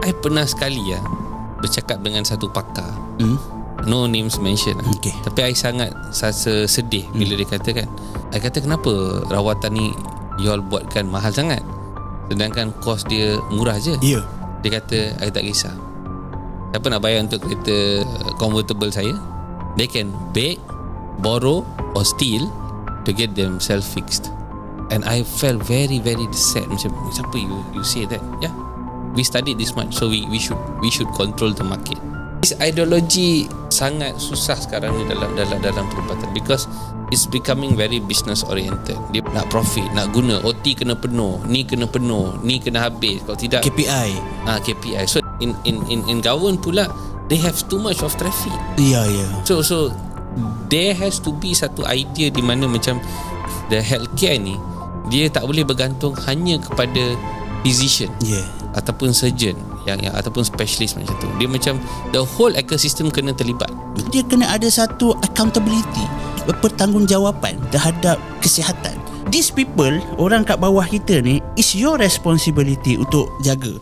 I pernah sekali bercakap dengan satu pakar, no names mention, tapi I sangat rasa sedih bila dia katakan, I kata kenapa rawatan ni you all buatkan mahal sangat sedangkan kos dia murah je. Dia kata I tak kisah, siapa nak bayar untuk kereta convertible saya, they can beg, borrow or steal to get themselves fixed. And I felt very very sad. Macam siapa you say that? We studied this much, so we should control the market. This ideology sangat susah sekarang ni dalam perubatan, because it's becoming very business oriented. Dia nak profit, nak guna OT kena penuh, ni kena penuh, ni kena habis, kalau tidak KPI. So in government pula, they have too much of traffic. So there has to be satu idea di mana macam the healthcare ni dia tak boleh bergantung hanya kepada physician ataupun surgeon yang ataupun specialist macam tu. Dia macam the whole ecosystem kena terlibat. Dia kena ada satu accountability, pertanggungjawapan terhadap kesihatan. These people, orang kat bawah kita ni, is your responsibility untuk jaga.